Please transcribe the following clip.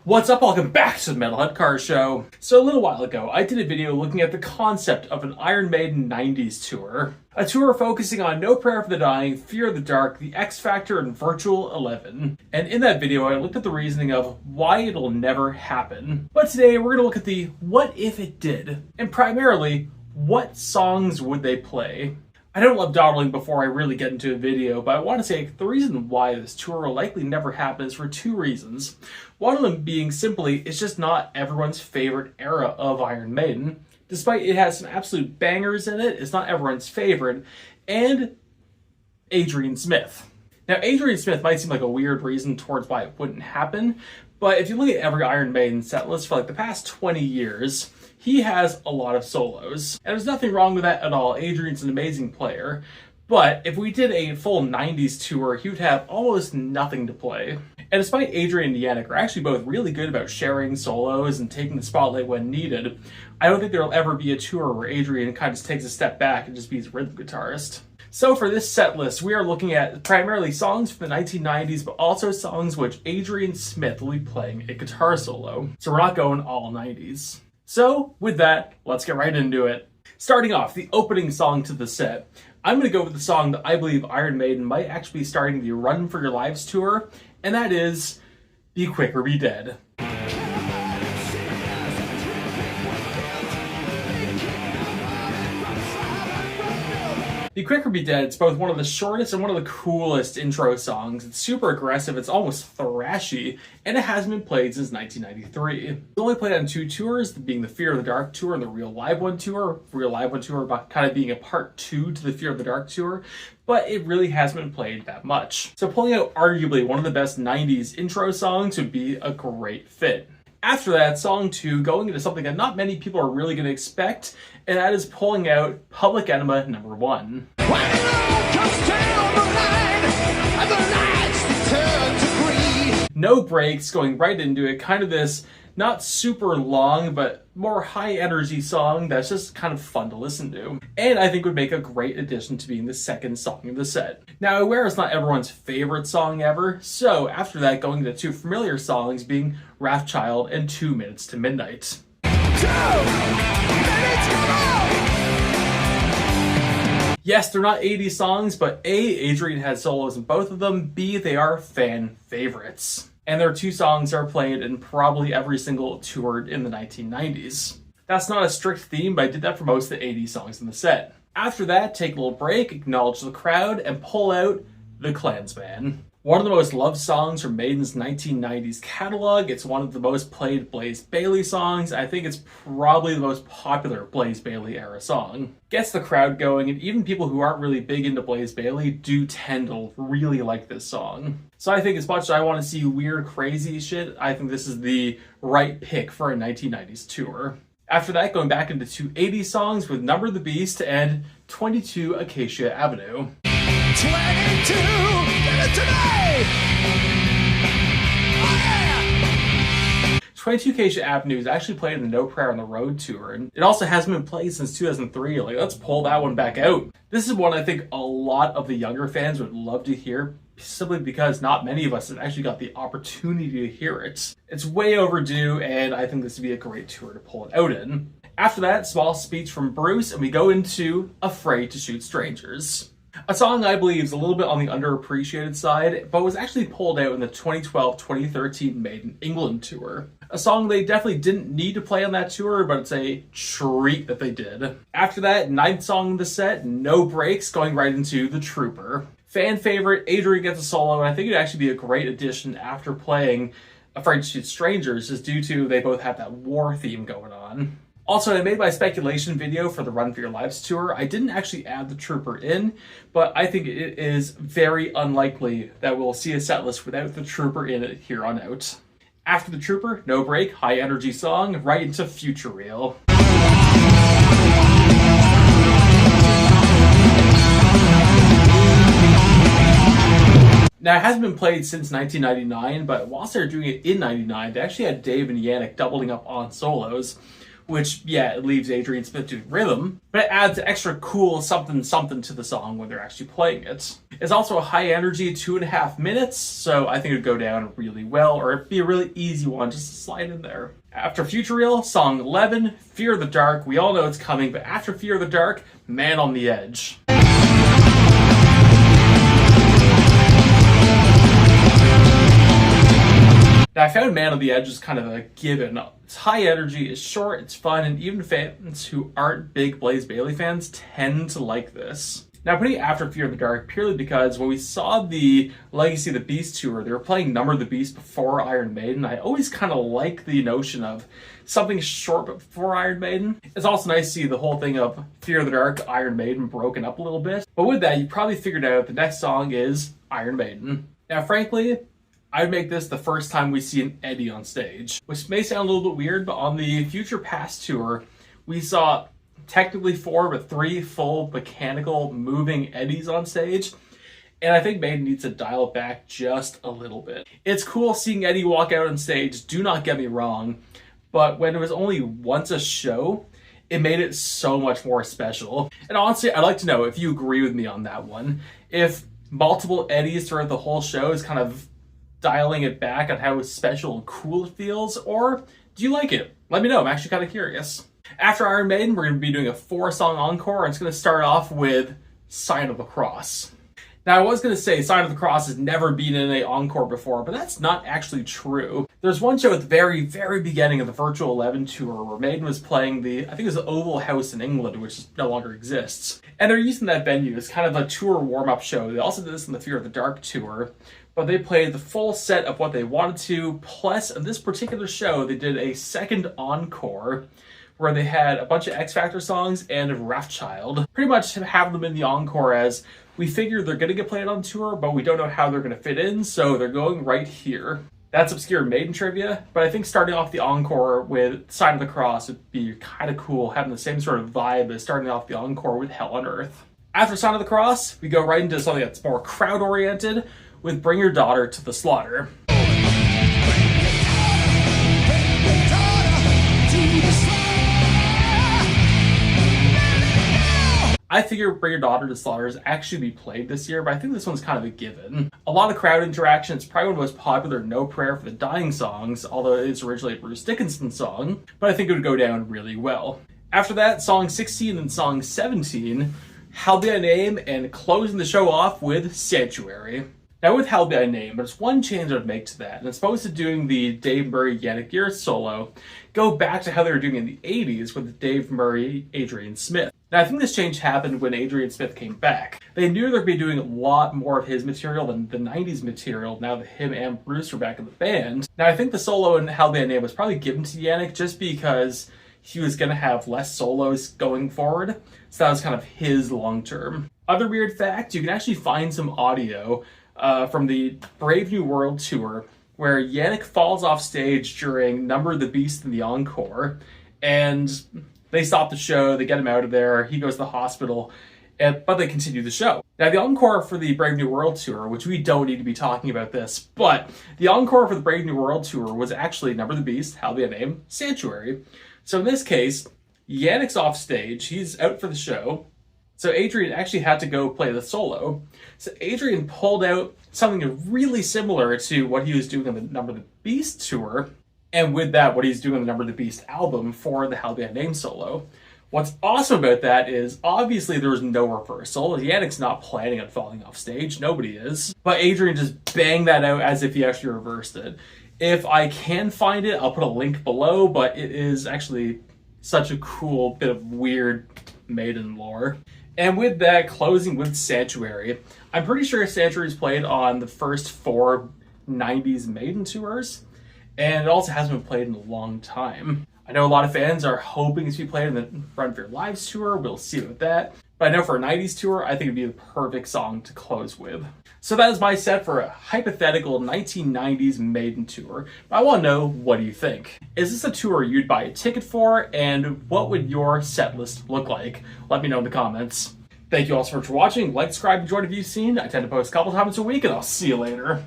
What's up? Welcome back to the Metalhead Car Show. So a little while ago, I did a video looking at the concept of an Iron Maiden 90s tour. A tour focusing on No Prayer for the Dying, Fear of the Dark, The X Factor, and Virtual 11. And in that video, I looked at the reasoning of why it'll never happen. But today, we're going to look at the what if it did, and primarily, what songs would they play? I don't love dawdling before I really get into a video, but I want to say the reason why this tour will likely never happen is for two reasons. One of them being simply, it's just not everyone's favorite era of Iron Maiden. Despite it has some absolute bangers in it, it's not everyone's favorite. And Adrian Smith. Now, Adrian Smith might seem like a weird reason towards why it wouldn't happen, but if you look at every Iron Maiden setlist for like the past 20 years, he has a lot of solos. And there's nothing wrong with that at all. Adrian's an amazing player. But if we did a full 90s tour, he would have almost nothing to play. And despite Adrian and Yannick are actually both really good about sharing solos and taking the spotlight when needed, I don't think there will ever be a tour where Adrian kind of just takes a step back and just be a rhythm guitarist. So for this set list, we are looking at primarily songs from the 1990s, but also songs which Adrian Smith will be playing a guitar solo. So we're not going all 90s. So with that, let's get right into it. Starting off, the opening song to the set. I'm going to go with the song that I believe Iron Maiden might actually be starting the Run for Your Lives tour, and that is Be Quick or Be Dead. Be Quick or Be Dead, it's both one of the shortest and one of the coolest intro songs. It's super aggressive, it's almost thrashy, and it hasn't been played since 1993. It's only played on two tours, being the Fear of the Dark tour and the Real Live One tour. Real Live One tour kind of being a part two to the Fear of the Dark tour, but it really hasn't been played that much. So pulling out arguably one of the best 90s intro songs would be a great fit. After that, song two, going into something that not many people are really going to expect, and that is pulling out Public Enema #1. No breaks, going right into it, kind of this not super long, but more high energy song that's just kind of fun to listen to. And I think would make a great addition to being the second song of the set. Now, Aware is not everyone's favorite song ever, so after that, going to two familiar songs being Wrathchild and 2 Minutes to Midnight. 2 minutes, come on! Yes, they're not 80s songs, but A, Adrian has solos in both of them, B, they are fan favorites. And there are two songs that are played in probably every single tour in the 1990s. That's not a strict theme, but I did that for most of the 80s songs in the set. After that, take a little break, acknowledge the crowd, and pull out The Klansman. One of the most loved songs from Maiden's 1990s catalog. It's one of the most played Blaze Bayley songs. I think it's probably the most popular Blaze Bayley era song. Gets the crowd going, and even people who aren't really big into Blaze Bayley do tend to really like this song. So I think as much as I want to see weird, crazy shit, I think this is the right pick for a 1990s tour. After that, going back into two 80s songs with Number of the Beast and 22 Acacia Avenue. 22 today! Oh yeah! 22 Acacia Avenue is actually played in the No Prayer on the Road tour, and it also hasn't been played since 2003. Like, let's pull that one back out. This is one I think a lot of the younger fans would love to hear, simply because not many of us have actually got the opportunity to hear it. It's way overdue, and I think this would be a great tour to pull it out in. After that, small speech from Bruce, and we go into Afraid to Shoot Strangers. A song I believe is a little bit on the underappreciated side, but was actually pulled out in the 2012-2013 Maiden England tour. A song they definitely didn't need to play on that tour, but it's a treat that they did. After that, ninth song in the set, No Breaks, going right into The Trooper. Fan favorite, Adrian gets a solo, and I think it'd actually be a great addition after playing Afraid to Shoot Strangers, just due to they both have that war theme going on. Also, I made my speculation video for the Run for Your Lives tour. I didn't actually add the Trooper in, but I think it is very unlikely that we'll see a set list without the Trooper in it here on out. After the Trooper, No Break, high energy song, right into Future Real. Now, it hasn't been played since 1999, but whilst they were doing it in 99, they actually had Dave and Yannick doubling up on solos. which, yeah, it leaves Adrian Smith doing rhythm, but it adds extra cool something something to the song when they're actually playing it. It's also a high energy 2.5 minutes, so I think it would go down really well, or it'd be a really easy one just to slide in there. After Future Real, song 11, Fear of the Dark. We all know it's coming, but after Fear of the Dark, Man on the Edge. Now, I found Man on the Edge is kind of a given. It's high energy, it's short, it's fun, and even fans who aren't big Blaze Bayley fans tend to like this. Now, putting it after Fear of the Dark purely because when we saw the Legacy of the Beast tour, they were playing Number of the Beast before Iron Maiden. I always kind of like the notion of something short before Iron Maiden. It's also nice to see the whole thing of Fear of the Dark, Iron Maiden broken up a little bit. But with that, you probably figured out the next song is Iron Maiden. Now, frankly, I'd make this the first time we see an Eddie on stage, which may sound a little bit weird, but on the Future Past tour, we saw technically 4 but 3 full mechanical moving Eddies on stage, and I think Maiden needs to dial it back just a little bit. It's cool seeing Eddie walk out on stage, do not get me wrong, but when it was only once a show, it made it so much more special. And honestly, I'd like to know if you agree with me on that one. If multiple Eddies throughout the whole show is kind of dialing it back on how special and cool it feels, or do you like it? Let me know, I'm actually kind of curious. After Iron Maiden, we're going to be doing a 4-song encore, and it's going to start off with Sign of the Cross. Now, I was going to say Sign of the Cross has never been in an encore before, but that's not actually true. There's one show at the very, very beginning of the Virtual 11 tour where Maiden was playing I think it was the Oval House in England, which no longer exists. And they're using that venue as kind of a tour warm-up show. They also did this in the Fear of the Dark tour, but they played the full set of what they wanted to, plus in this particular show, they did a second encore where they had a bunch of X Factor songs and Wrathchild. Pretty much have them in the encore as we figure they're going to get played on tour, but we don't know how they're going to fit in, so they're going right here. That's obscure Maiden trivia, but I think starting off the encore with Sign of the Cross would be kind of cool, having the same sort of vibe as starting off the encore with Hell on Earth. After Sign of the Cross, we go right into something that's more crowd-oriented with Bring Your Daughter to the Slaughter. I figure Bring Your Daughter to Slaughter is actually be played this year, but I think this one's kind of a given. A lot of crowd interaction. It's probably one of the most popular No Prayer for the Dying songs, although it is originally a Bruce Dickinson song, but I think it would go down really well. After that, song 16 and song 17, Hell Be Thy Name, and closing the show off with Sanctuary. Now with Hell Be Thy Name, there's one change I'd make to that, and it's opposed to doing the Dave Murray Yannick Gear solo, go back to how they were doing in the 80s with Dave Murray, Adrian Smith. Now I think this change happened when Adrian Smith came back. They knew they'd be doing a lot more of his material than the 90s material now that him and Bruce were back in the band. Now I think the solo in Hell Be Thy Name was probably given to Yannick just because he was going to have less solos going forward, so that was kind of his long term. Other weird fact, you can actually find some audio from the Brave New World tour where Yannick falls off stage during Number of the Beast in the encore, and they stop the show, they get him out of there, he goes to the hospital, but they continue the show. Now the encore for the Brave New World tour, which we don't need to be talking about this, but the encore for the Brave New World tour was actually Number of the Beast, Hell Be Thy Name, Sanctuary. So in this case, Yannick's off stage, he's out for the show, so Adrian actually had to go play the solo. So Adrian pulled out something really similar to what he was doing on the Number of the Beast tour, and with that, what he's doing on the Number of the Beast album for the Hell Be Thy Name solo. What's awesome about that is, obviously there was no reversal. Yannick's not planning on falling off stage, nobody is. But Adrian just banged that out as if he actually reversed it. If I can find it, I'll put a link below, but it is actually such a cool bit of weird Maiden lore. And with that, closing with Sanctuary. I'm pretty sure Sanctuary's played on the first 4 90s Maiden tours, and it also hasn't been played in a long time. I know a lot of fans are hoping to be played in the Run for Your Lives tour, we'll see about that. But I know for a 90s tour, I think it'd be the perfect song to close with. So that is my set for a hypothetical 1990s Maiden tour. But I want to know, what do you think? Is this a tour you'd buy a ticket for? And what would your set list look like? Let me know in the comments. Thank you all so much for watching. Like, subscribe, enjoy the views seen. I tend to post a couple times a week, and I'll see you later.